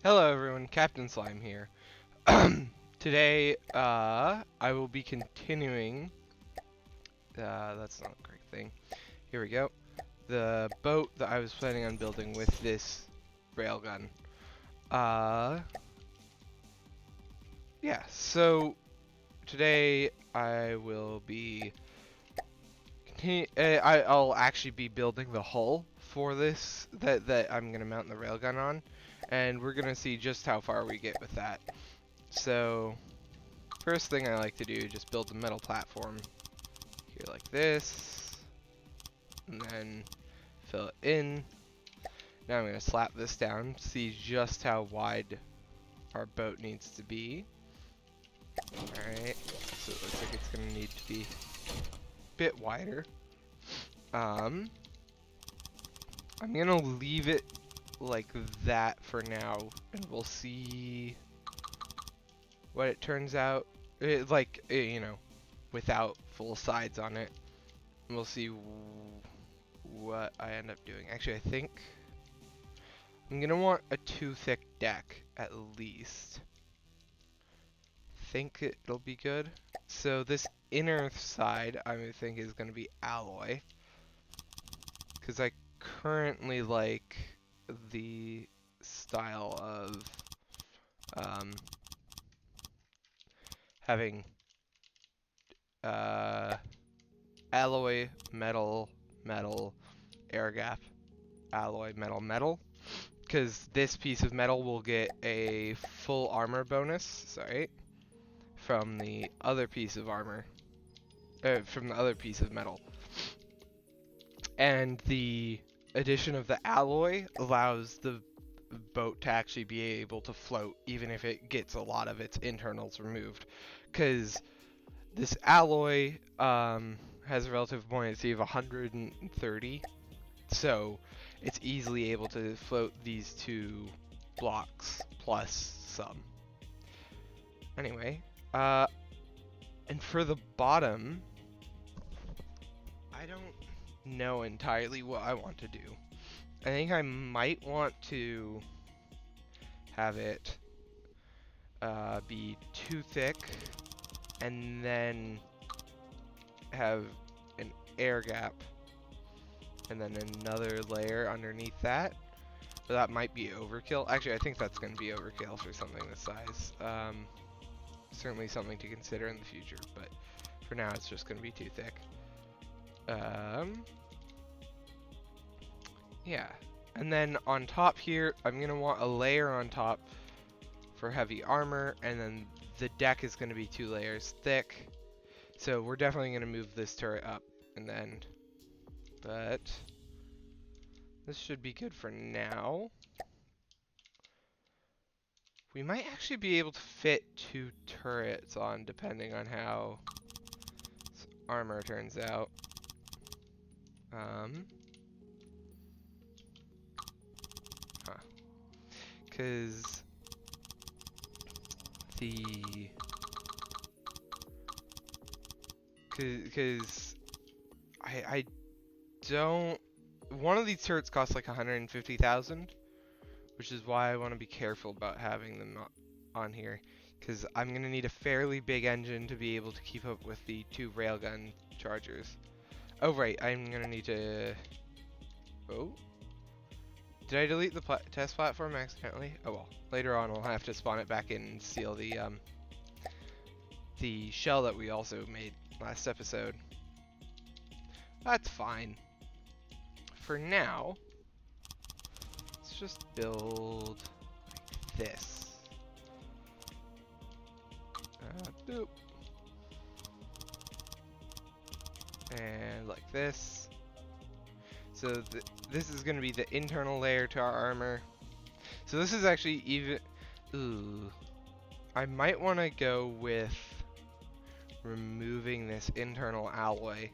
Hello everyone, Captain Slime here. Today, I will be continuing, that's not a great thing. Here we go. The boat that I was planning on building with this railgun. Uh, yeah, so today I will be I'll actually be building the hull for this that I'm gonna mount the railgun on, and we're gonna see just how far we get with that. So, first thing I like to do is just build a metal platform here like this, and then fill it in. Now I'm going to slap this down, see just how wide our boat needs to be. Alright, so it looks like it's going to need to be a bit wider. I'm going to leave it like that for now, and we'll see what it turns out. You know, without full sides on it. We'll see what I end up doing. Actually, I think I'm gonna want a 2 thick deck at least. Think it'll be good. So this inner side I think is gonna be alloy, because I currently like the style of having alloy, metal, metal, air gap, alloy, metal, metal. Because this piece of metal will get a full armor bonus, sorry, from the other piece of armor, from the other piece of metal. And the addition of the alloy allows the boat to actually be able to float, even if it gets a lot of its internals removed. Because this alloy has a relative buoyancy of 130, so it's easily able to float these two blocks plus some. Anyway, and for the bottom, I don't know entirely what I want to do. I think I might want to have it be too thick, and then have an air gap, and then another layer underneath that. But that might be overkill. Actually, I think that's going to be overkill for something this size. Certainly something to consider in the future, but for now it's just going to be too thick. Yeah. And then on top here, I'm going to want a layer on top for heavy armor, and then the deck is going to be 2 layers thick. So we're definitely going to move this turret up and then, but this should be good for now. We might actually be able to fit 2 turrets on, depending on how armor turns out. Because I don't. One of these turrets costs like 150,000, which is why I want to be careful about having them on here. Because I'm going to need a fairly big engine to be able to keep up with the 2 railgun chargers. Oh, right, I'm going to need to... Oh? Did I delete the test platform accidentally? Oh well. Later on, we'll have to spawn it back in and steal the shell that we also made last episode. That's fine. For now, let's just build like this. Boop. And like this. So this is going to be the internal layer to our armor. So this is actually even... Ooh. I might want to go with removing this internal alloy.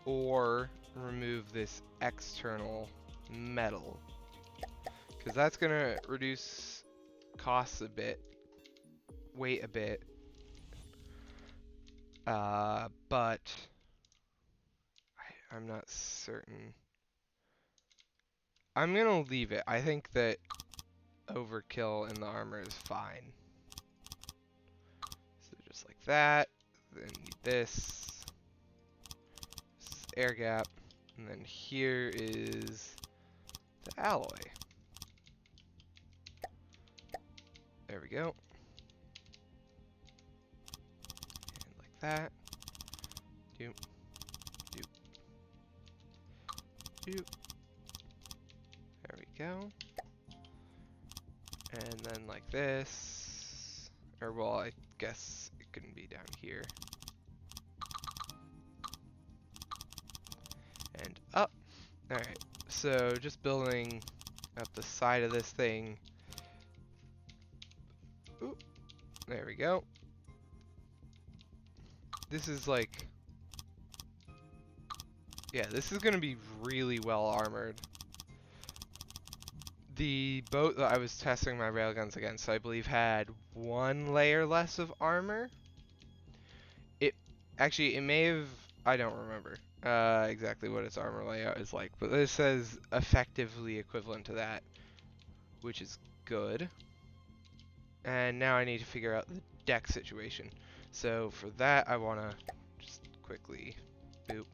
Or remove this external metal. Because that's going to reduce costs a bit. Weight a bit. But... I'm not certain. I'm gonna leave it. I think that overkill in the armor is fine. So just like that. Then need this. This is air gap. And then here is the alloy. There we go. And like that. Doop. Doop. Doop. There we go. And then like this. Or well, I guess it can be down here. And up. Alright, so just building up the side of this thing. Ooh, there we go. This is like, yeah, this is going to be really well armored. The boat that I was testing my railguns against, I believe, had 1 layer less of armor. It may have, I don't remember exactly what its armor layout is like, but this says effectively equivalent to that, which is good. And now I need to figure out the deck situation. So for that, I want to just quickly boop,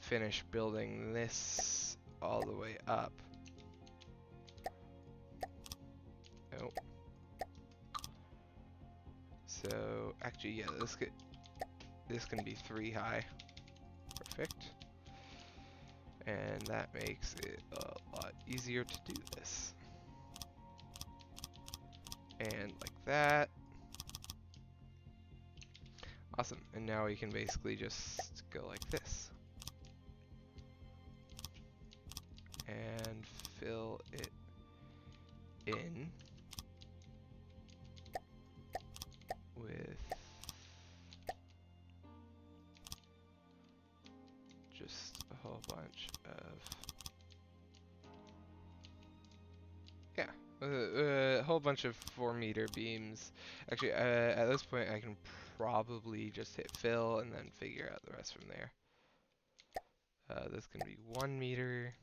finish building this all the way up. Oh. So actually, yeah, this can be 3 high. Perfect. And that makes it a lot easier to do this. And like that. Awesome. And now we can basically just go like this. And fill it in with just a whole bunch of, yeah, a whole bunch of 4-meter beams. Actually, at this point I can probably just hit fill and then figure out the rest from there. This can be 1 meter,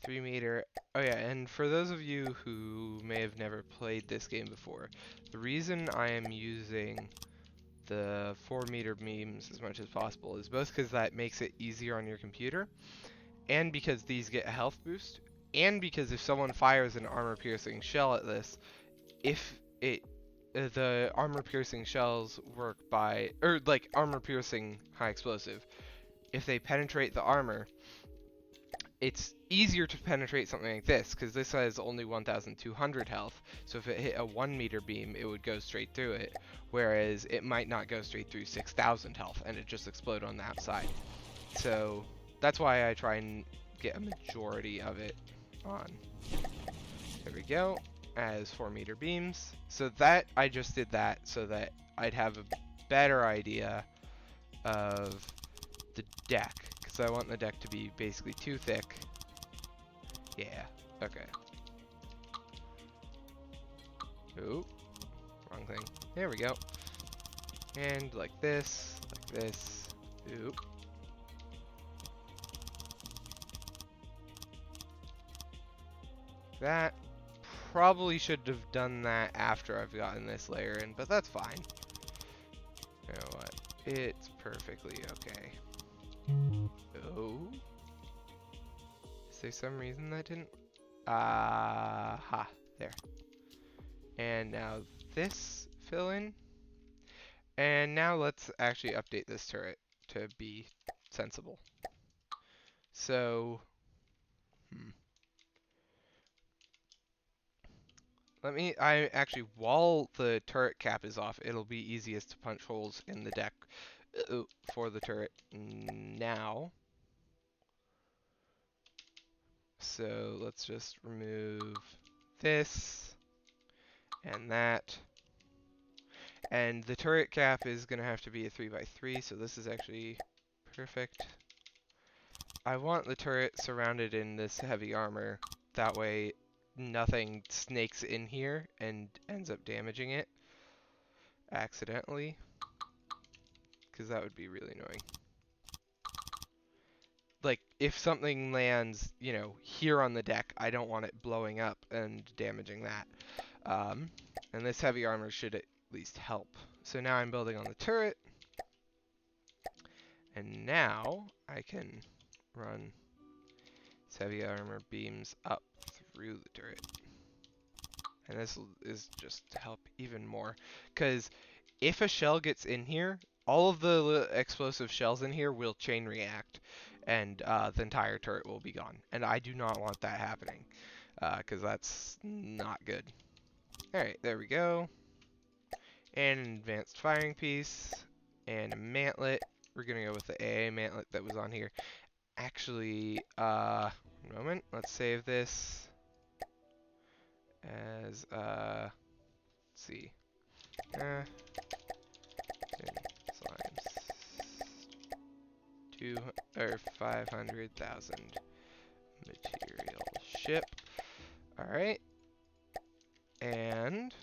3 meter. Oh yeah, and for those of you who may have never played this game before, the reason I am using the 4-meter beams as much as possible is both because that makes it easier on your computer, and because these get a health boost, and because if someone fires an armor-piercing shell at this, if it the armor-piercing shells work by, or like armor-piercing high explosive, if they penetrate the armor, it's easier to penetrate something like this, because this has only 1,200 health, so if it hit a 1-meter beam, it would go straight through it, whereas it might not go straight through 6,000 health, and it just explode on the outside. So that's why I try and get a majority of it on. There we go, as 4-meter beams. So that, I just did that so that I'd have a better idea of the deck. So I want the deck to be basically too thick. Yeah, okay. Ooh, wrong thing. There we go. And like this, like this. Oop. That probably should have done that after I've gotten this layer in, but that's fine. You know what? It's perfectly okay. Oh. Is there some reason that didn't? Aha, there. And now this fill in. And now let's actually update this turret to be sensible. So, I actually, while the turret cap is off, it'll be easiest to punch holes in the deck for the turret now. So let's just remove this and that. And the turret cap is going to have to be a 3x3, so this is actually perfect. I want the turret surrounded in this heavy armor. That way nothing snakes in here and ends up damaging it accidentally, because that would be really annoying. like if something lands, you know, here on the deck, I don't want it blowing up and damaging that. And this heavy armor should at least help. So now I'm building on the turret. And now I can run heavy armor beams up through the turret. And this is just to help even more. Because if a shell gets in here, all of the explosive shells in here will chain react. And the entire turret will be gone. And I do not want that happening. Because that's not good. Alright, there we go. And an advanced firing piece. And a mantlet. We're going to go with the AA mantlet that was on here. Actually, one moment. Let's save this as, let's see. Slimes. 500,000 material ship. Alright. And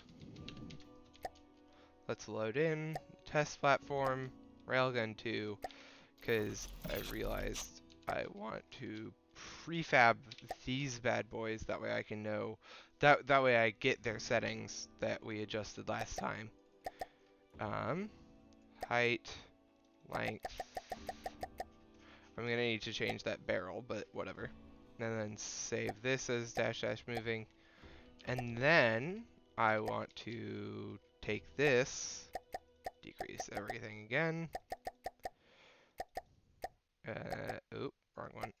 let's load in test platform, Railgun 2, because I realized I want to prefab these bad boys. That way I can know, that way I get their settings that we adjusted last time. Height, length. I'm gonna need to change that barrel, but whatever. And then save this as dash dash moving. And then I want to take this, decrease everything again. Oop, wrong one.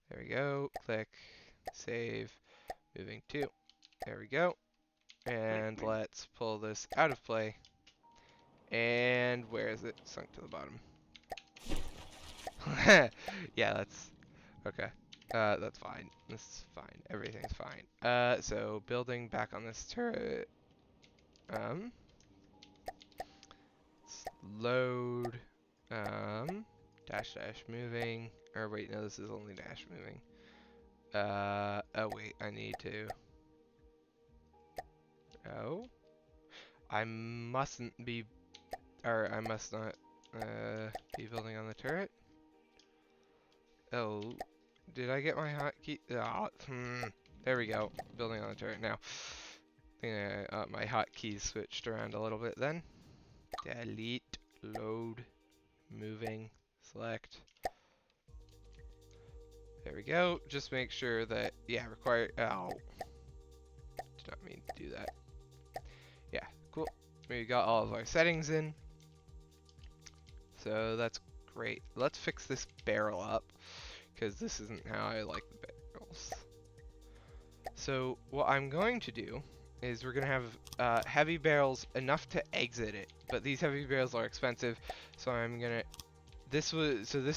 There we go. Click, save, moving 2. There we go. And let's pull this out of play. And where is it? Sunk to the bottom. Yeah, that's okay. That's fine. This is fine. Everything's fine. So building back on this turret. Let's load. Dash dash moving. Or wait, no, this is only dash moving. Oh wait, I need to. Oh. I mustn't be, or I must not, be building on the turret. Oh, did I get my hotkey? Oh, there we go. Building on the turret now. I think my hotkeys switched around a little bit then. Delete, load, moving, select. There we go. Just make sure that, yeah, require, oh. Did not mean to do that. Yeah, cool. We got all of our settings in. So that's great. Let's fix this barrel up, because this isn't how I like the barrels. So what I'm going to do is we're going to have heavy barrels enough to exit it, but these heavy barrels are expensive, so I'm going to, this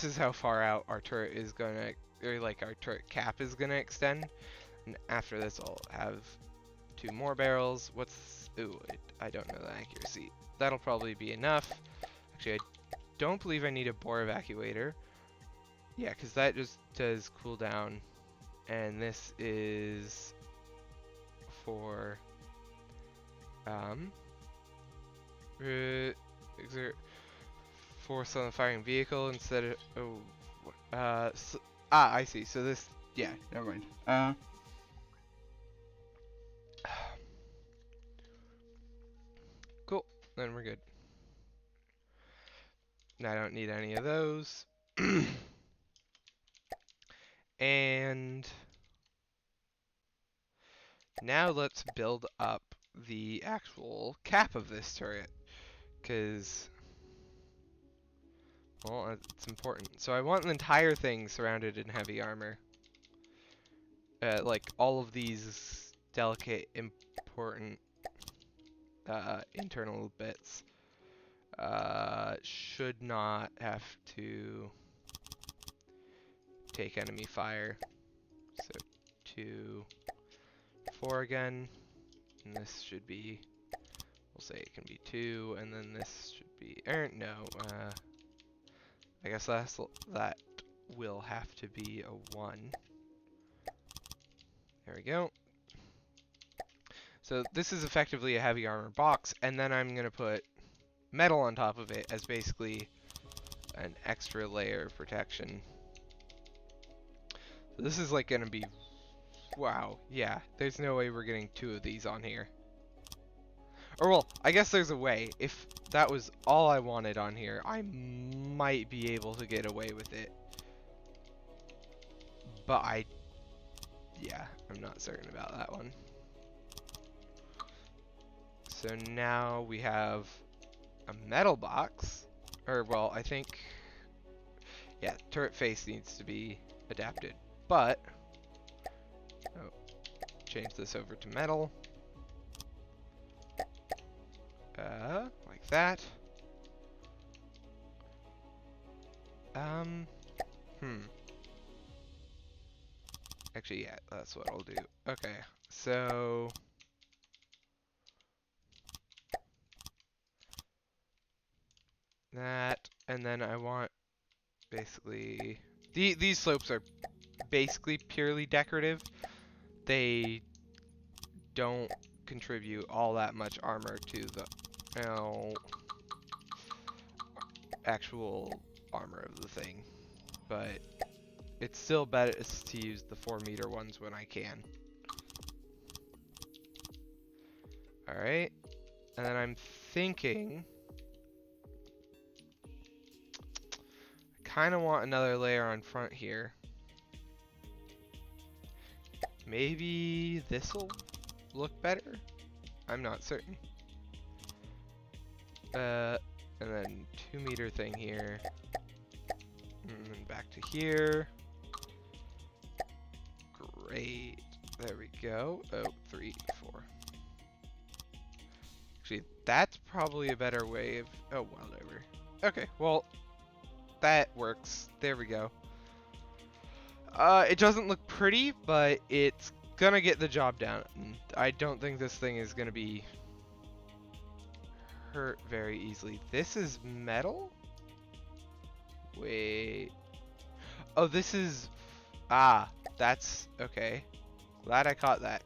is how far out our turret is going to, or like our turret cap is going to extend, and after this I'll have 2 more barrels. I don't know the accuracy. That'll probably be enough. Actually, I don't believe I need a bore evacuator. Yeah, because that just does cooldown. And this is for exert force on the firing vehicle instead of I see. So this, yeah, never mind. Cool. Then we're good. I don't need any of those. And now let's build up the actual cap of this turret, because, well, it's important. So I want the entire thing surrounded in heavy armor. Like all of these delicate, important internal bits should not have to take enemy fire. So 2, 4 again, and this should be, we'll say it can be 2, and then this should be, no, I guess that will have to be a 1. There we go. So this is effectively a heavy armor box, and then I'm going to put metal on top of it as basically an extra layer of protection. So this is like gonna be, wow, yeah, there's no way we're getting 2 of these on here. Or well, I guess there's a way. If that was all I wanted on here, I might be able to get away with it. But yeah, I'm not certain about that one. So now we have a metal box. Or well, I think, yeah, turret face needs to be adapted. But, oh, change this over to metal. Like that. Actually, yeah, that's what I'll do. Okay, so that, and then I want basically these slopes are basically purely decorative. They don't contribute all that much armor to the actual armor of the thing, but it's still better to use the 4-meter ones when I can. Alright, and then I'm thinking I kind of want another layer on front here. Maybe this'll look better? I'm not certain. And then 2-meter thing here. And then back to here. Great. There we go. Oh, 3, 4. Actually, that's probably a better way of... Oh, whatever. Okay, well, that works. There we go. It doesn't look pretty, but it's gonna get the job done. I don't think this thing is gonna be hurt very easily. This is metal? Wait. Oh, this is... Ah, that's... Okay. Glad I caught that.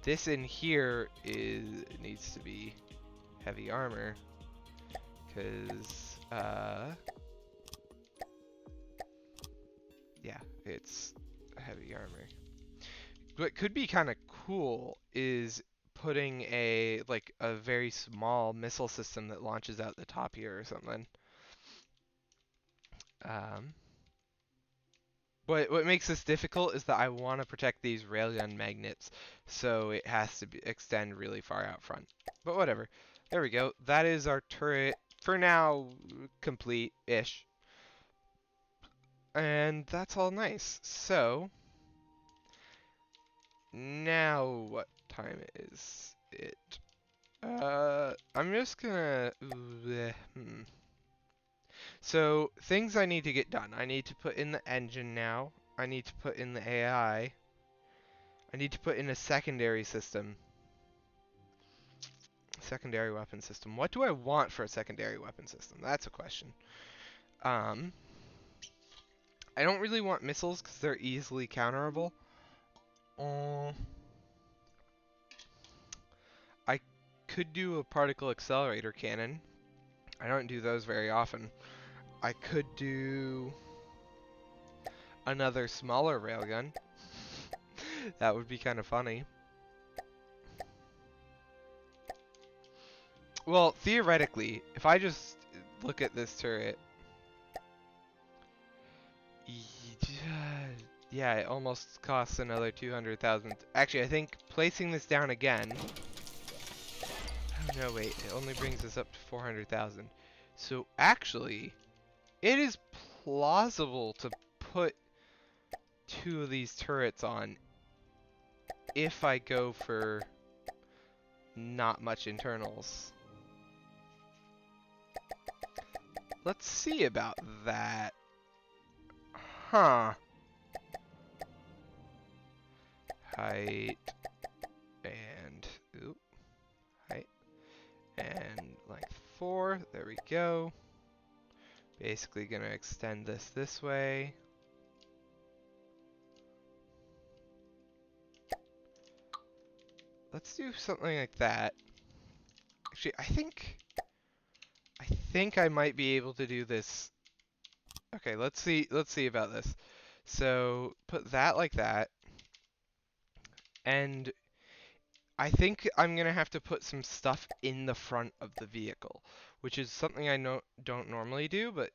This in here needs to be heavy armor. Because, yeah, it's heavy armor. What could be kind of cool is putting a very small missile system that launches out the top here or something. What makes this difficult is that I want to protect these railgun magnets, so it has to extend really far out front. But whatever. There we go. That is our turret, for now, complete-ish. And that's all nice. So, now what time is it? I'm just gonna... So, things I need to get done. I need to put in the engine now. I need to put in the AI. I need to put in a secondary system. Secondary weapon system. What do I want for a secondary weapon system? That's a question. I don't really want missiles because they're easily counterable. I could do a particle accelerator cannon. I don't do those very often. I could do another smaller railgun. That would be kind of funny. Well, theoretically, if I just look at this turret, yeah, it almost costs another 200,000. Actually, I think placing this down again. Oh no, wait, it only brings us up to 400,000. So actually, it is plausible to put 2 of these turrets on if I go for not much internals. Let's see about that. Huh. Height and height and length 4. There we go. Basically gonna extend this way. Let's do something like that. Actually, I think I might be able to do this Okay, let's see about this. So put that like that, and I think I'm gonna have to put some stuff in the front of the vehicle, which is something I don't normally do, but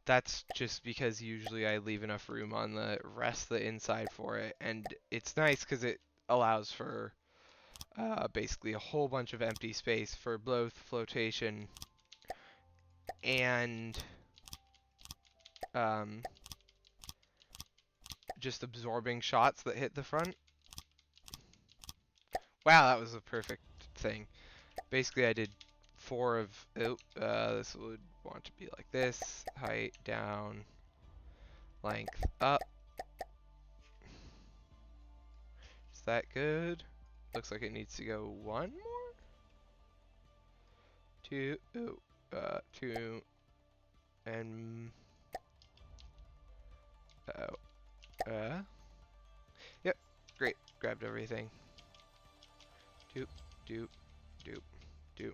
that's just because usually I leave enough room on the rest of the inside for it, and it's nice because it allows for basically a whole bunch of empty space for both flotation and um, just absorbing shots that hit the front. Wow, that was a perfect thing. Basically, I did 4 of... Oh, this would want to be like this. Height, down, length, up. Is that good? Looks like it needs to go 1 more? 2, 2, and... Yep, great. Grabbed everything. Doop, doop, doop, doop,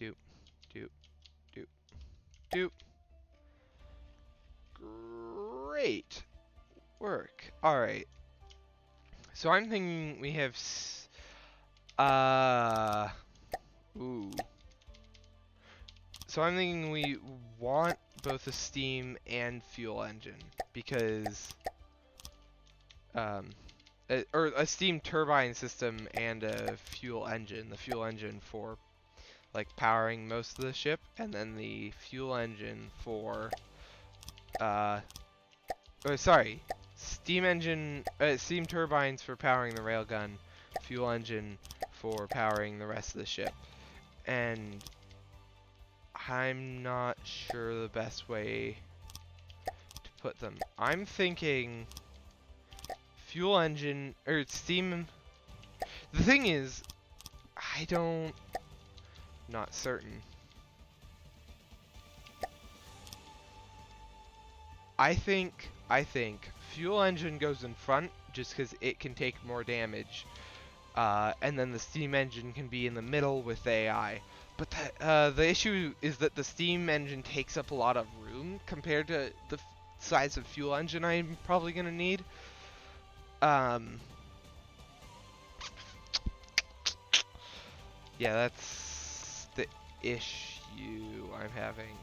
doop, doop, doop, doop. Great work. Alright. So I'm thinking we have... Ooh. So I'm thinking we want both a steam and fuel engine because... or a steam turbine system and a fuel engine. The fuel engine for like powering most of the ship, and then the fuel engine for sorry, steam turbines for powering the railgun, fuel engine for powering the rest of the ship. And I'm not sure the best way to put them. I'm thinking fuel engine or steam. The thing is, not certain. I think fuel engine goes in front just because it can take more damage, and then the steam engine can be in the middle with AI. But the issue is that the steam engine takes up a lot of room compared to the size of fuel engine I'm probably gonna need. Yeah, that's the issue I'm having.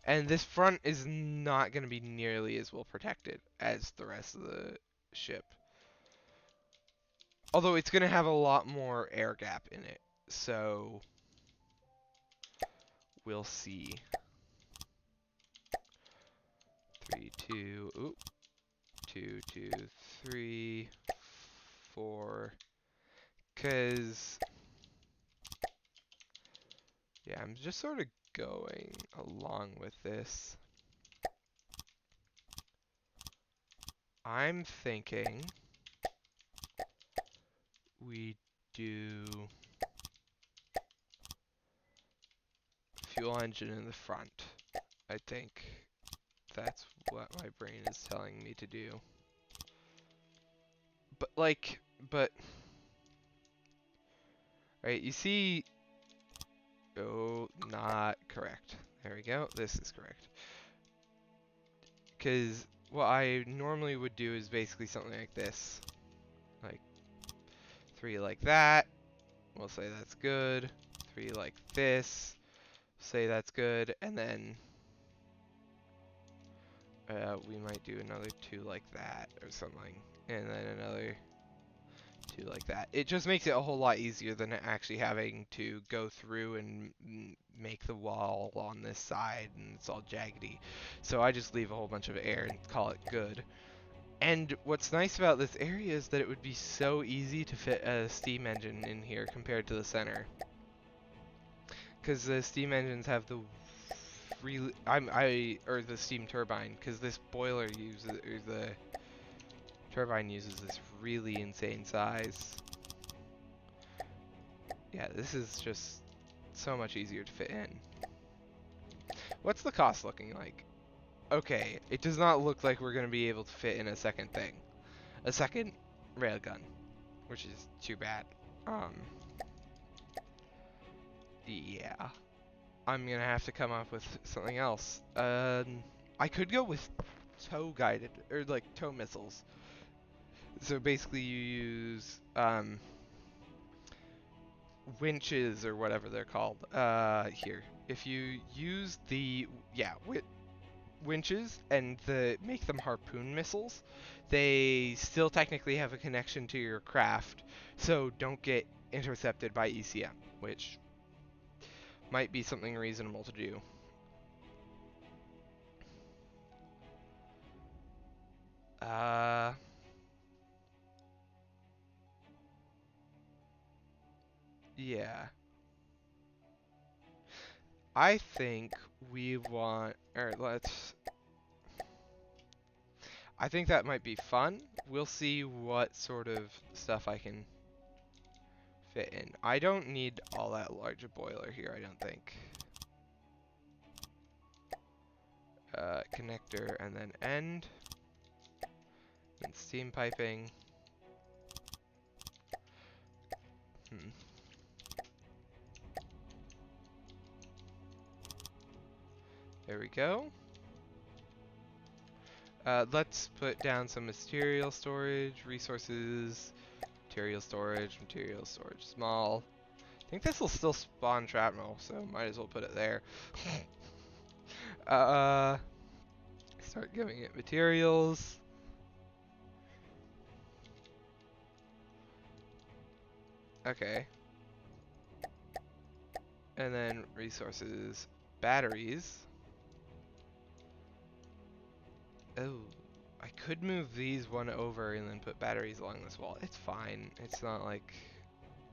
And this front is not going to be nearly as well protected as the rest of the ship. Although it's going to have a lot more air gap in it. So we'll see. 3, 2, oop. 2, 2, 3, 4. Because, yeah, I'm just sort of going along with this. I'm thinking we do fuel engine in the front. I think that's what my brain is telling me to do. But, right, you see, oh, not correct. There we go, this is correct. Because what I normally would do is basically something like this. Like, 3 like that, we'll say that's good. 3 like this, say that's good, and then we might do another 2 like that or something. And then another 2 like that. It just makes it a whole lot easier than actually having to go through and make the wall on this side and it's all jaggedy. So I just leave a whole bunch of air and call it good. And what's nice about this area is that it would be so easy to fit a steam engine in here compared to the center. Because the steam engines have the or the steam turbine, because this boiler uses, or the turbine uses this really insane size. Yeah, this is just so much easier to fit in. What's the cost looking like? Okay, it does not look like we're going to be able to fit in a second thing. A second railgun, which is too bad. Yeah. I'm gonna have to come up with something else. I could go with tow guided or like tow missiles. So basically, you use winches or whatever they're called. Here, if you use the winches and make them harpoon missiles, they still technically have a connection to your craft, so don't get intercepted by ECM, which might be something reasonable to do. Yeah. I think we want, or I think that might be fun. We'll see what sort of stuff I can fit in. I don't need all that large a boiler here, I don't think. Connector and then end. And steam piping. There we go. Let's put down some material storage, resources, material storage, small. I think this will still spawn shrapnel, so might as well put it there. Start giving it materials. Okay. And then resources, batteries. Oh, I could move these one over and then put batteries along this wall. It's fine. It's not like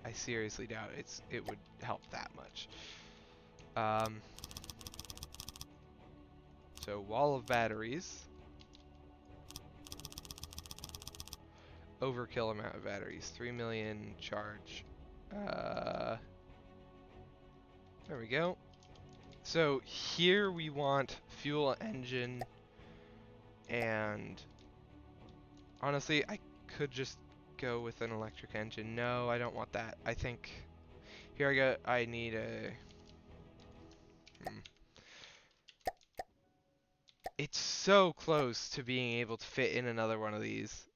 I seriously doubt it would help that much. So wall of batteries. Overkill amount of batteries. 3 million charge. There we go. So here we want fuel engine, and honestly, I could just go with an electric engine. No, I don't want that. I think here I need a It's so close to being able to fit in another one of these.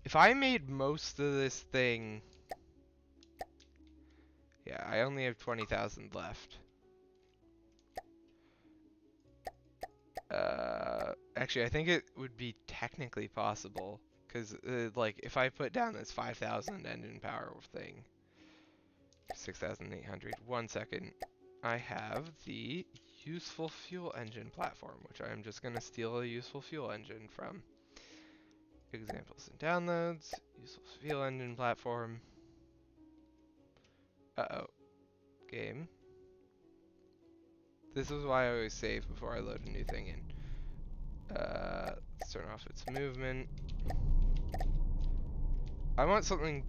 If I made most of this thing, yeah, I only have 20,000 left. Actually, I think it would be technically possible, because, like, if I put down this 5,000 engine power thing, 6,800, 1 second, I have the useful fuel engine platform, which I'm just going to steal a useful fuel engine from. Examples and downloads, useful fuel engine platform. Uh-oh. Game. This is why I always save before I load a new thing in. Let's turn off its movement. I want something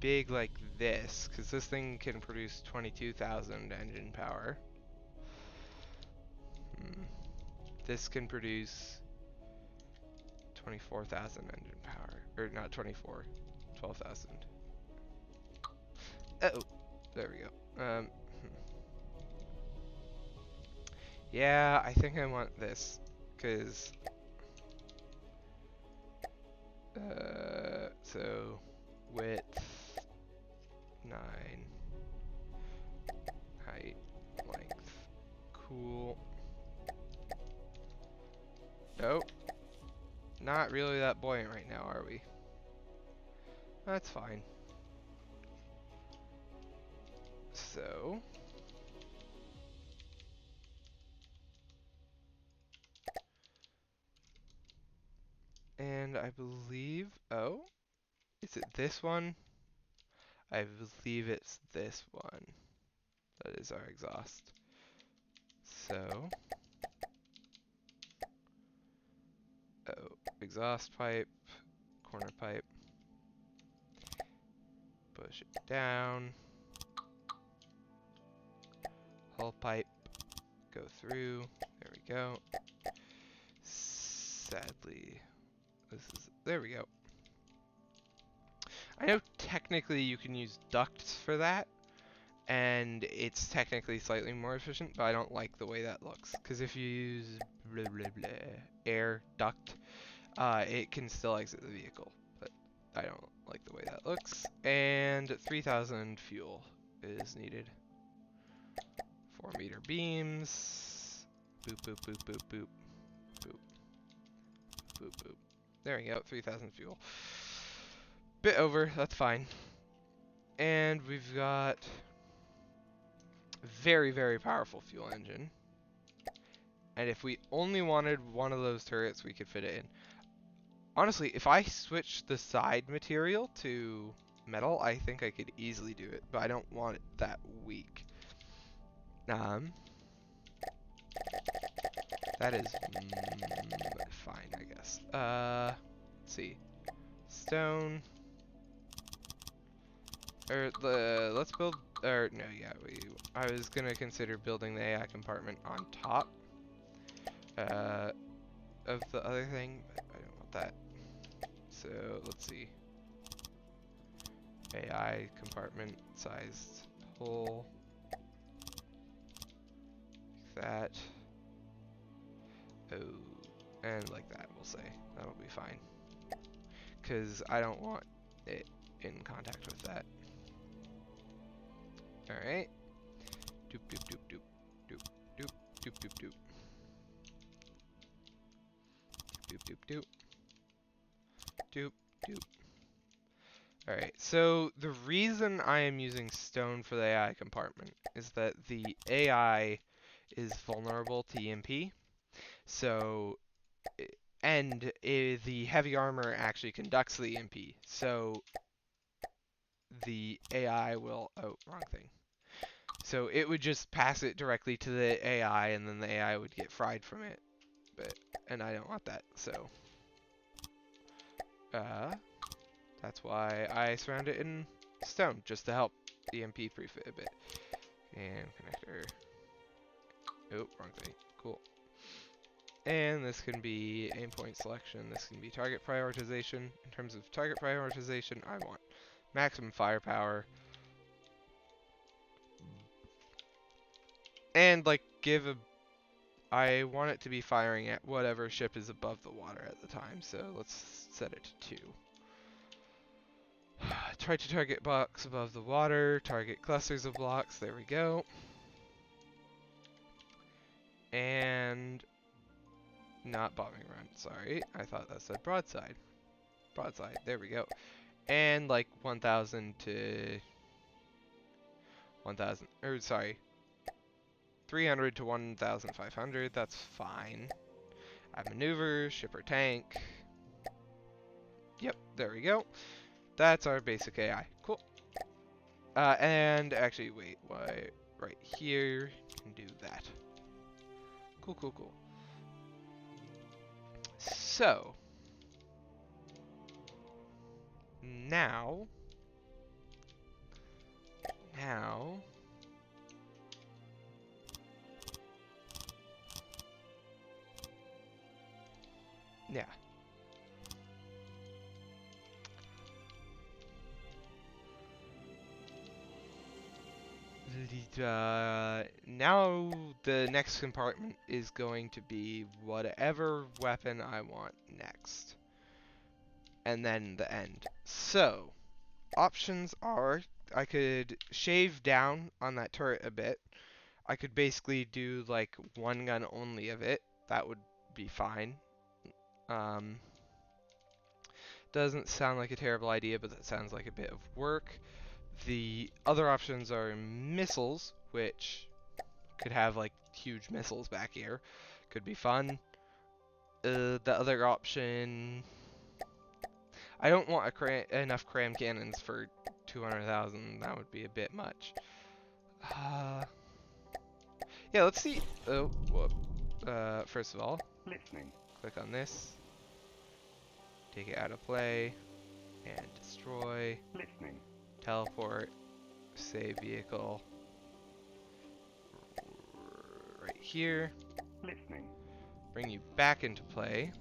big like this, because this thing can produce 22,000 engine power. This can produce 24,000 engine power. Or not 24, 12,000. Uh-oh. There we go. Yeah, I think I want this, because so width 9, height, length, cool. Nope, not really that buoyant right now, are we? That's fine. So and I believe, oh, is it this one? I believe it's this one. That is our exhaust. So, oh, exhaust pipe, corner pipe, push it down, hull pipe, go through, there we go. Sadly, there we go. I know technically you can use ducts for that, and it's technically slightly more efficient, but I don't like the way that looks. Because if you use blah, blah, blah, air duct, it can still exit the vehicle, but I don't like the way that looks. And 3,000 fuel is needed. 4-meter beams. Boop, boop, boop, boop, boop. Boop. Boop, boop. There we go, 3,000 fuel. Bit over, that's fine. And we've got very, very powerful fuel engine. And if we only wanted one of those turrets, we could fit it in. Honestly, if I switch the side material to metal, I think I could easily do it, but I don't want it that weak. That is fine, I guess. Let's see. Stone. Let's build, no, yeah, I was gonna consider building the AI compartment on top of the other thing, but I don't want that. So let's see. AI compartment sized hole. Like that. Oh, and like that, we'll say. That'll be fine. Because I don't want it in contact with that. Alright. Doop doop doop doop. Doop doop doop doop doop. Doop doop doop. Doop doop. Alright, so the reason I am using stone for the AI compartment is that the AI is vulnerable to EMP. So, and the heavy armor actually conducts the EMP. So, the AI will, oh, wrong thing. So it would just pass it directly to the AI, and then the AI would get fried from it. And I don't want that, so that's why I surround it in stone, just to help EMP proof it a bit. And connector. Oh, wrong thing. Cool. And this can be aim point selection. This can be target prioritization. In terms of target prioritization, I want maximum firepower. And like I want it to be firing at whatever ship is above the water at the time, so let's set it to 2. Try to target blocks above the water, target clusters of blocks, there we go. And not bombing run, sorry, I thought that said broadside. Broadside, there we go. And like 1,000 to 1,000, or sorry, 300 to 1,500, that's fine. Outmaneuver, ship or tank. Yep, there we go. That's our basic AI. Cool. And actually, wait, why? Right here, can do that. Cool, cool, cool. So, now, yeah. Now the next compartment is going to be whatever weapon I want next. And then the end. So, options are, I could shave down on that turret a bit. I could basically do like one gun only of it. That would be fine. Doesn't sound like a terrible idea, but that sounds like a bit of work. The other options are missiles, which could have like huge missiles back here. Could be fun. The other option, I don't want enough cram cannons for 200,000. That would be a bit much. Yeah, let's see. Oh, whoop. First of all, Listening. Click on this. Take it out of play. And destroy. Listening. Teleport. Save vehicle. Right here. Listening. Bring you back into play.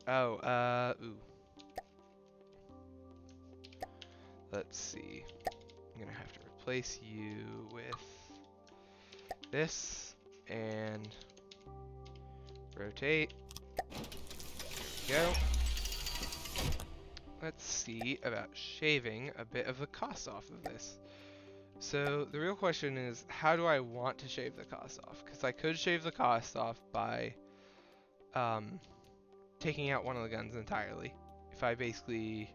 Oh, ooh. let's see. I'm gonna have to replace you with this and rotate. There we go. Let's see about shaving a bit of the cost off of this. So the real question is, how do I want to shave the cost off? Because I could shave the cost off by taking out one of the guns entirely. If I basically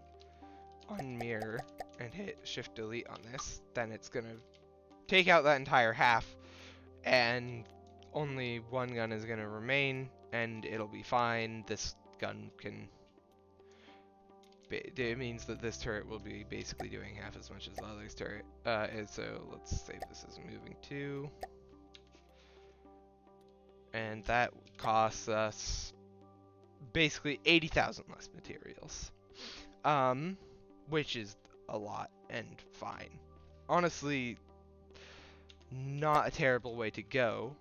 unmirror and hit shift delete on this, then it's gonna take out that entire half, and only one gun is gonna remain, and it'll be fine. This gun can, it means that this turret will be basically doing half as much as the other's turret. And so let's save this as moving to, and that costs us basically 80,000 less materials, which is a lot and fine. Honestly, not a terrible way to go.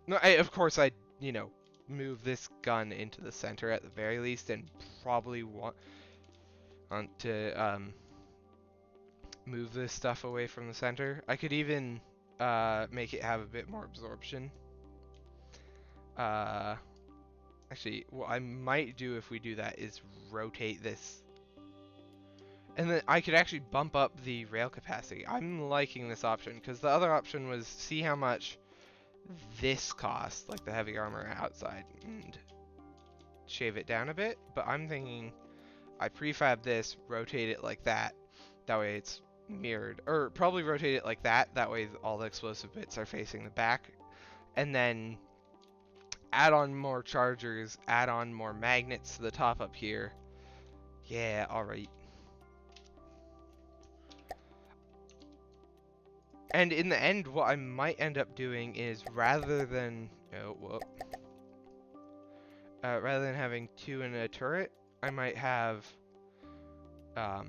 No, of course I'd, you know, move this gun into the center at the very least, and probably want to move this stuff away from the center. I could even make it have a bit more absorption. Actually, what I might do if we do that is rotate this. And then I could actually bump up the rail capacity. I'm liking this option, because the other option was see how much this costs, like the heavy armor outside, and shave it down a bit. But I'm thinking I prefab this, rotate it like that. That way it's mirrored. Or probably rotate it like that. That way all the explosive bits are facing the back. And then add on more chargers, add on more magnets to the top up here. Yeah, alright. And in the end, what I might end up doing is rather than rather than having two in a turret, I might have I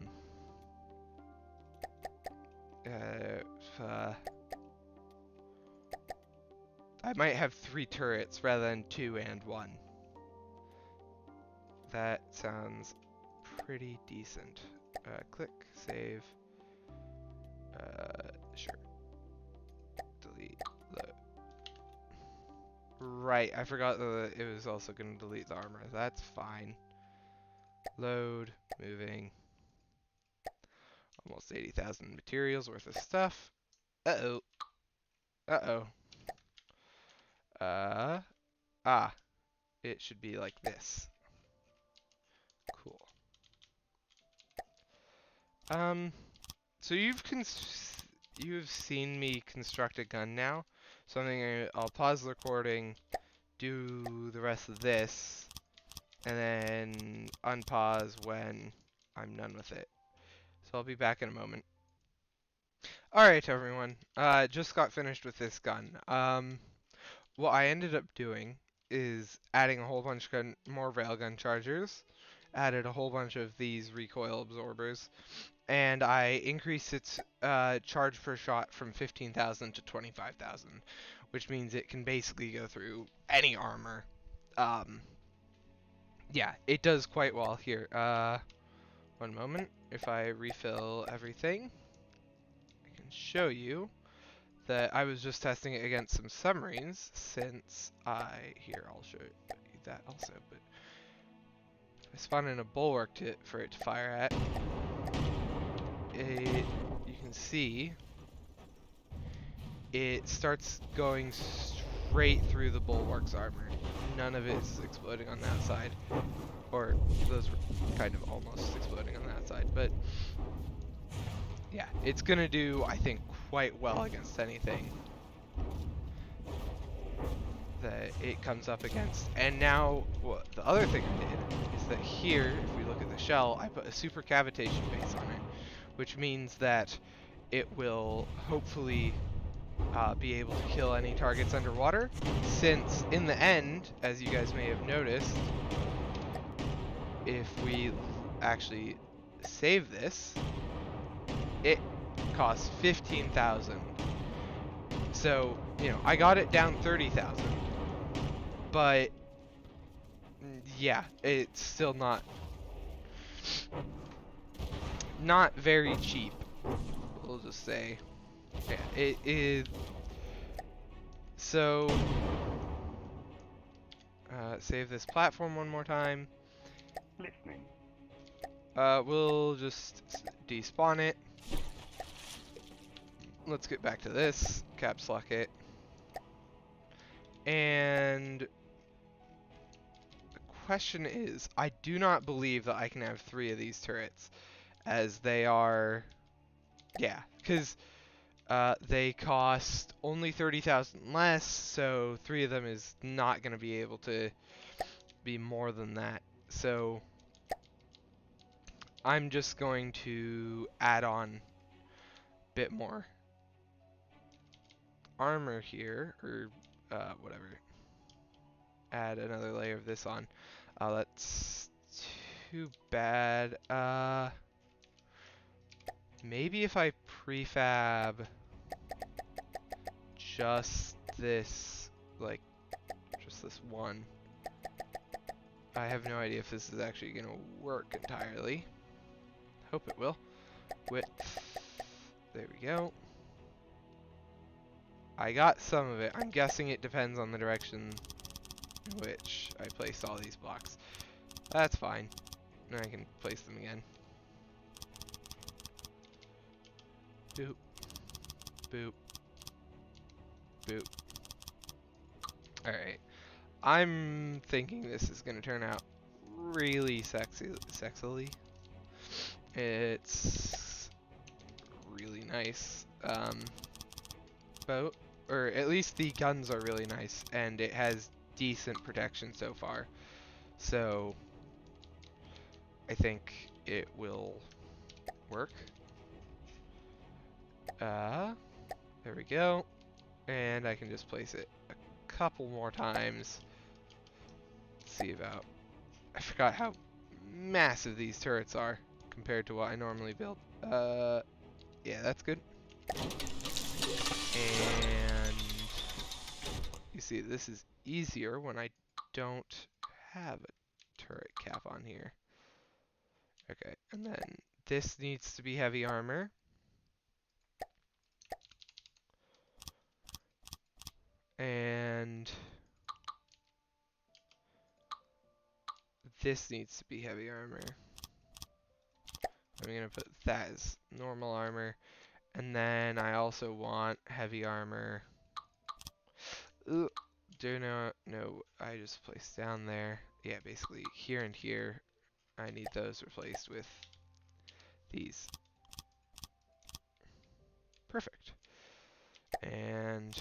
might have 3 turrets rather than 2 and 1. That sounds pretty decent. Click, save. Sure. Delete. Load. Right, I forgot that it was also going to delete the armor. That's fine. Load, moving. Almost 80,000 materials worth of stuff. Uh-oh. Uh-oh. It should be like this. Cool. So you've seen me construct a gun now. So I'll pause the recording, do the rest of this, and then unpause when I'm done with it. So I'll be back in a moment. Alright everyone, just got finished with this gun. What I ended up doing is adding a whole bunch of more railgun chargers, added a whole bunch of these recoil absorbers, and I increased its charge per shot from 15,000 to 25,000, which means it can basically go through any armor. Yeah, it does quite well here. One moment, if I refill everything, I can show you that I was just testing it against some submarines, since I'll show you that also, but I spawned in a bulwark for it to fire at. You can see it starts going straight through the bulwark's armor. None of it is exploding on that side, or those were kind of almost exploding on that side, but yeah, it's gonna do, I think, quite well against anything that it comes up against. And now, the other thing I did is that here, if we look at the shell, I put a super cavitation base on it, which means that it will hopefully be able to kill any targets underwater, since in the end, as you guys may have noticed, if we actually save this, it costs 15,000. So, you know, I got it down 30,000. But yeah, it's still not not very cheap. We'll just say, yeah, it is. So, save this platform one more time. Listening. We'll just despawn it. Let's get back to this. Caps lock it. And the question is, I do not believe that I can have 3 of these turrets, as they are, yeah, because they cost only 30,000 less, so 3 of them is not going to be able to be more than that. So I'm just going to add on a bit more armor here, or whatever. Add another layer of this on. That's too bad. Maybe if I prefab just this, like, just this one. I have no idea if this is actually going to work entirely. Hope it will. Width. There we go. I got some of it. I'm guessing it depends on the direction in which I place all these blocks. That's fine. Now I can place them again. Boop. Boop. Boop. Alright. I'm thinking this is going to turn out really sexily. It's really nice. Boat, or at least the guns are really nice, and it has decent protection so far. So I think it will work. There we go. And I can just place it a couple more times. Let's see about. I forgot how massive these turrets are compared to what I normally build. Yeah, that's good. And you see, this is easier when I don't have a turret cap on here. Okay, and then this needs to be heavy armor. And this needs to be heavy armor. I'm gonna put that as normal armor. And then I also want heavy armor. Ugh, no, I just placed down there. Yeah, basically here and here, I need those replaced with these. Perfect. And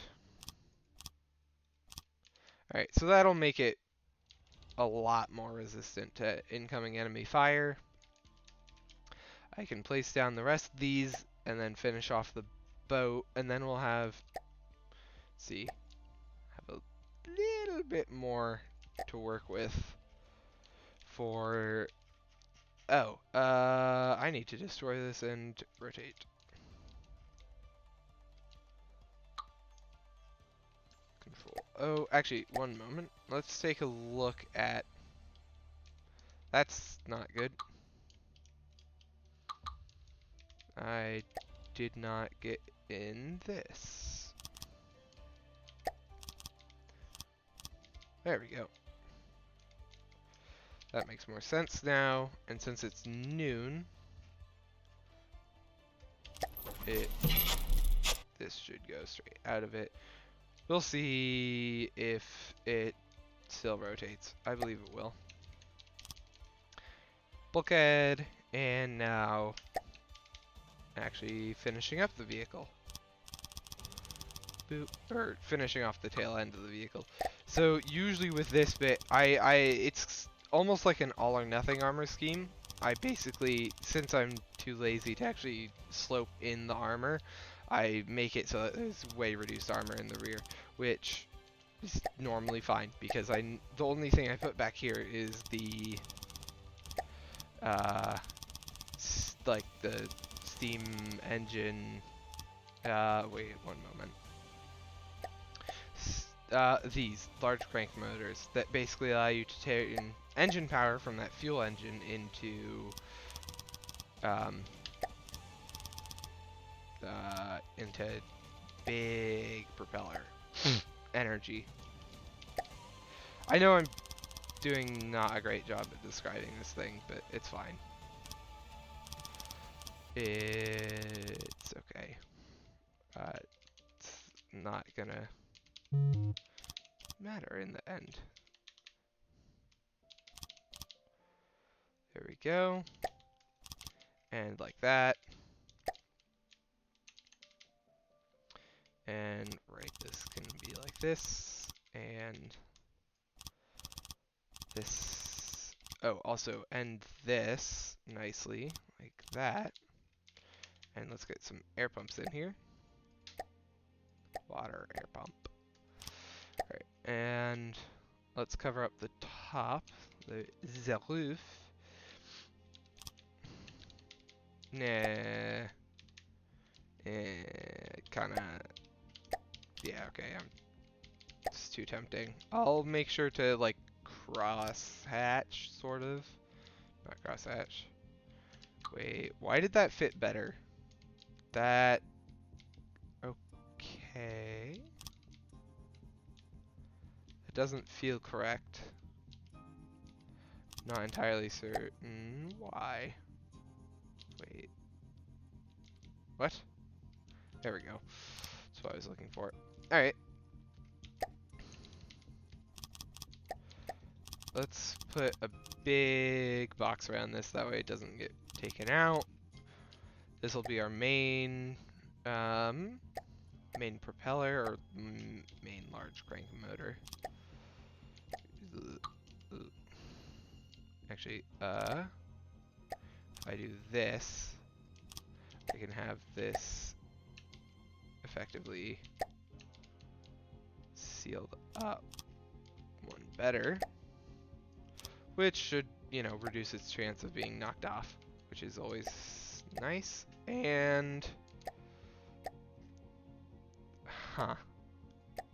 alright, so that'll make it a lot more resistant to incoming enemy fire. I can place down the rest of these and then finish off the boat, and then we'll have, see, have a little bit more to work with for, I need to destroy this and rotate. Control O. Actually, one moment. Let's take a look at, that's not good. I did not get in this. There we go. That makes more sense now, and since it's noon, this should go straight out of it. We'll see if it still rotates. I believe it will. Bulkhead, and now actually finishing up the vehicle. Boop, or finishing off the tail end of the vehicle. So usually with this bit, it's almost like an all or nothing armor scheme. I basically, since I'm too lazy to actually slope in the armor, I make it so that there's way reduced armor in the rear, which is normally fine because the only thing I put back here is the like the steam engine. Wait one moment. These large crank motors that basically allow you to turn engine power from that fuel engine into into big propeller energy. I know I'm doing not a great job at describing this thing, but it's fine. It's okay. It's not gonna matter in the end. There we go. And like that. And right, this can be like this, and this. Oh, also end this nicely, like that. And let's get some air pumps in here. Water air pump. Alright, and let's cover up the top, the roof. Nah. Kinda. Yeah, okay, it's too tempting. I'll make sure to, like, cross hatch, sort of. Not cross hatch. Wait, why did that fit better? That... Okay. It doesn't feel correct. Not entirely certain why. Wait. What? There we go. That's what I was looking for. Alright. Let's put a big box around this, that way it doesn't get taken out. This will be our main main propeller, or main large crank motor. Actually, if I do this, I can have this effectively sealed up one better, which should, you know, reduce its chance of being knocked off, which is always nice. And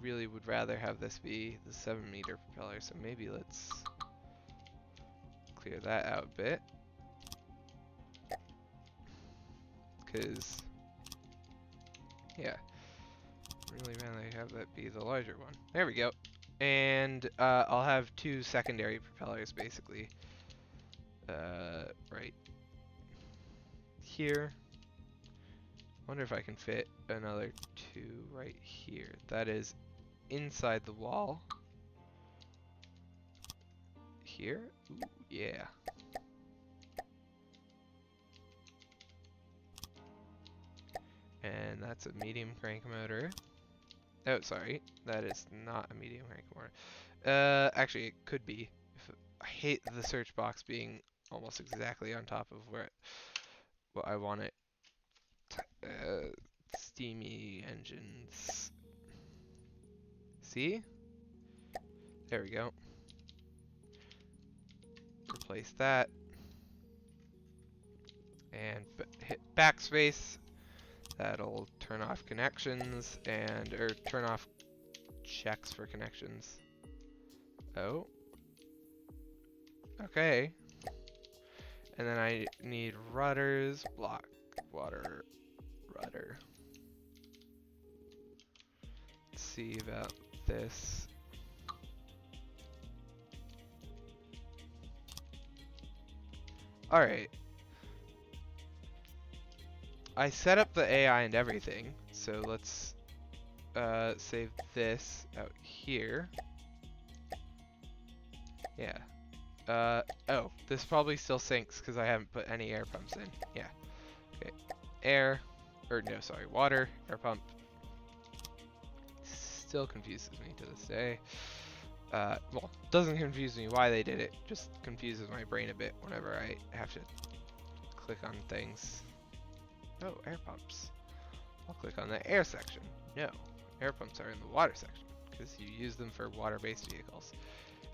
really would rather have this be the 7-meter propeller, so maybe let's clear that out a bit, because yeah, really rather have that be the larger one. There we go. And I'll have 2 secondary propellers, basically, right here. Wonder if I can fit another 2 right here. That is inside the wall. Here? Ooh, yeah. And that's a medium crank motor. Oh, sorry. That is not a medium crank motor. Actually, it could be. I hate the search box being almost exactly on top of what I want it. Steamy engines. See? There we go. Replace that. And hit backspace. That'll turn off connections or turn off checks for connections. Oh. Okay. And then I need rudders, block, water, rudder. Let's see about this. Alright. I set up the AI and everything, so let's save this out here. Yeah. Oh, this probably still syncs because I haven't put any air pumps in. Yeah. Okay. Water, air pump. Still confuses me to this day. Well, doesn't confuse me why they did it, just confuses my brain a bit whenever I have to click on things. Oh, air pumps. I'll click on the air section. No, air pumps are in the water section because you use them for water-based vehicles.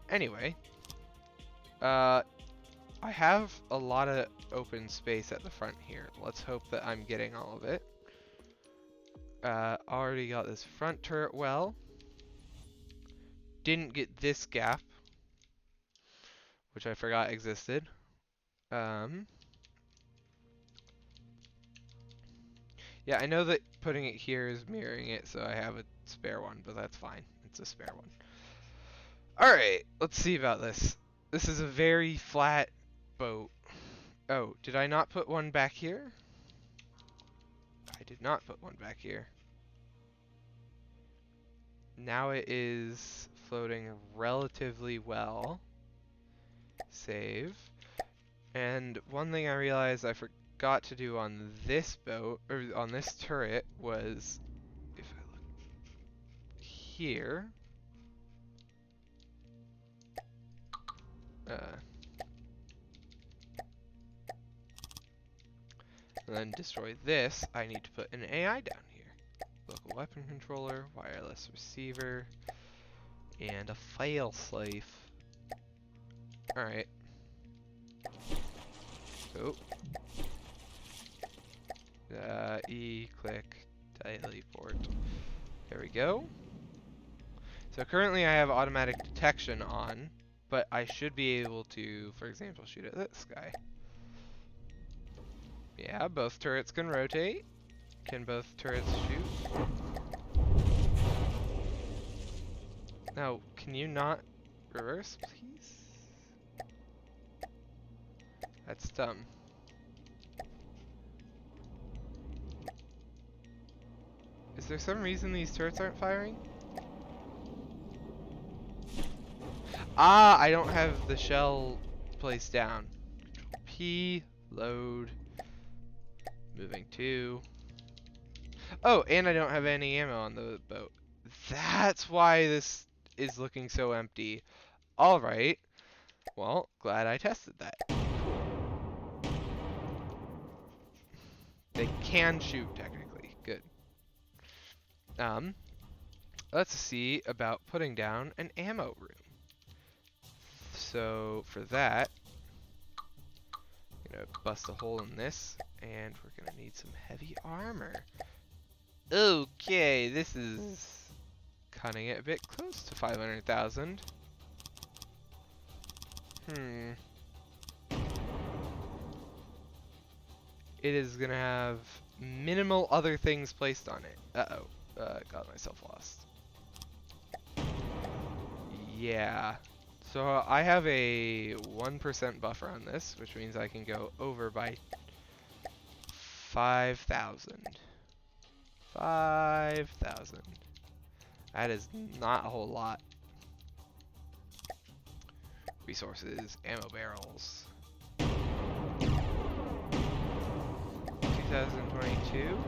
Anyway, I have a lot of open space at the front here. Let's hope that I'm getting all of it. Already got this front turret well. Didn't get this gap, which I forgot existed. Yeah, I know that putting it here is mirroring it, so I have a spare one, but that's fine. It's a spare one. Alright, let's see about this. This is a very flat boat. Oh, did I not put one back here? I did not put one back here. Now it is floating relatively well. Save. And one thing I realized I forgot to do on this boat, or on this turret, was if I look here, and then destroy this, I need to put an AI down here. Local weapon controller, wireless receiver, and a failsafe. Alright. Oh. E, click, teleport. There we go. So currently I have automatic detection on, but I should be able to, for example, shoot at this guy. Yeah, both turrets can rotate. Can both turrets shoot? Now, can you not reverse, please? That's dumb. Is there some reason these turrets aren't firing? Ah, I don't have the shell placed down. Control P, load, moving to. Oh, and I don't have any ammo on the boat. That's why this is looking so empty. Alright. Well, glad I tested that. They can shoot, technically. Good. Let's see about putting down an ammo room. So, for that, I'm gonna bust a hole in this, and we're gonna need some heavy armor. Okay, this is cutting it a bit close to 500,000. It is gonna have minimal other things placed on it. Uh-oh. Got myself lost. Yeah. So I have a 1% buffer on this, which means I can go over by 5,000. 5,000. That is not a whole lot. Resources, ammo barrels. 2022,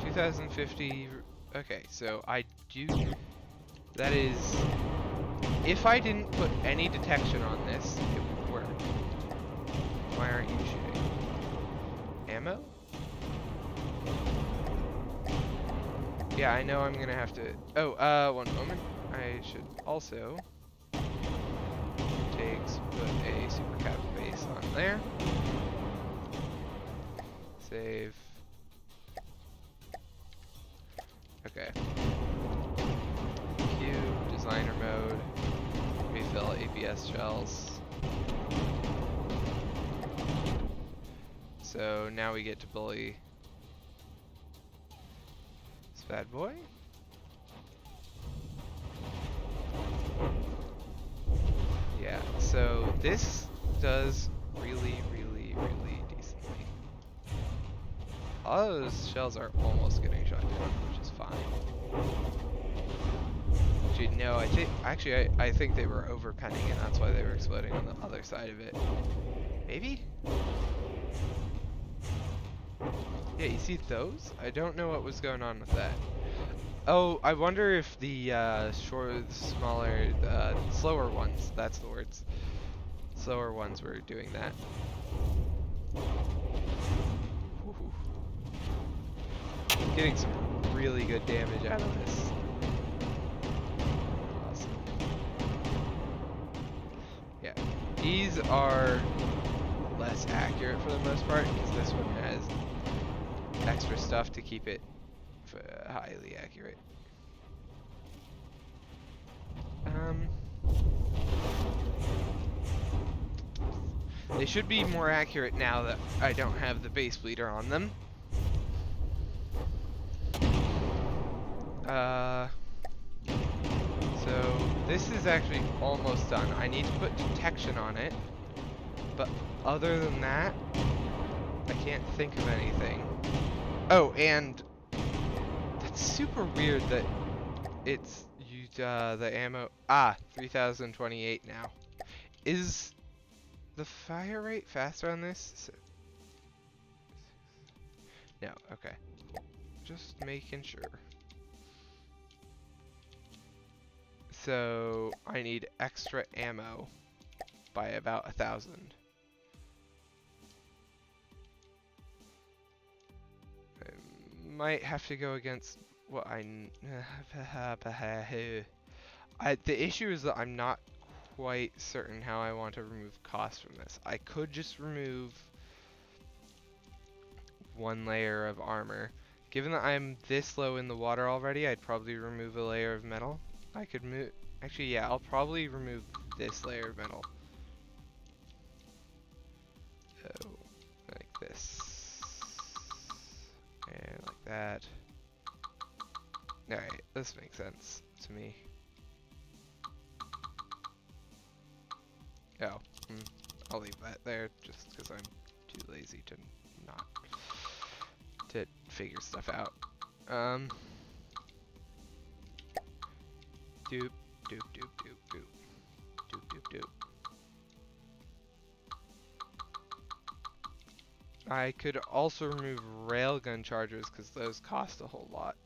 2050. Okay, so I do. That is, if I didn't put any detection on this, it would work. Why aren't you shooting? Ammo? Yeah, I know I'm gonna have to. Oh, one moment. I should also put a super cap base on there. Save. Okay. Q, designer mode, refill ABS shells. So now we get to bully this bad boy. Yeah, so this does really decently. All those shells are almost getting shot down, which is fine. Actually, no, I think they were overpenning and that's why they were exploding on the other side of it. Maybe? Yeah, you see those? I don't know what was going on with that. Oh, I wonder if the smaller, slower ones, that's the words. Slower ones were doing that. Ooh. Getting some really good damage out of this. Awesome. Yeah, these are less accurate for the most part, because this one has extra stuff to keep it highly accurate. They should be more accurate now that I don't have the base bleeder on them. So this is actually almost done. I need to put detection on it, but other than that, I can't think of anything. Oh, and that's super weird that it's used the ammo. 3028 now. Is the fire rate faster on this? No, okay. Just making sure. So I need extra ammo by about 1,000. I might have to go against what the issue is that I'm not quite certain how I want to remove cost from this. I could just remove one layer of armor. Given that I'm this low in the water already, I'd probably remove a layer of metal. I could move... Actually, yeah, I'll probably remove this layer of metal. So, like this. And like that. Alright, this makes sense to me. Oh, I'll leave that there just because I'm too lazy to not to figure stuff out. Doop, doop, doop, doop, doop, doop, doop, doop. I could also remove railgun chargers because those cost a whole lot.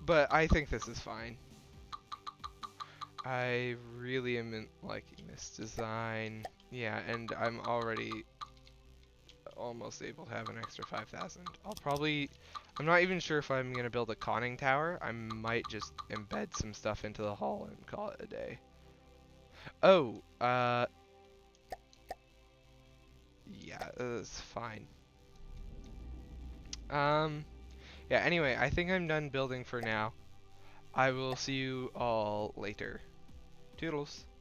But I think this is fine. I really am liking this design. Yeah, and I'm already almost able to have an extra 5,000. I'm not even sure if I'm going to build a conning tower. I might just embed some stuff into the hull and call it a day. Oh, yeah, that's fine. Yeah, anyway, I think I'm done building for now. I will see you all later. Toodles.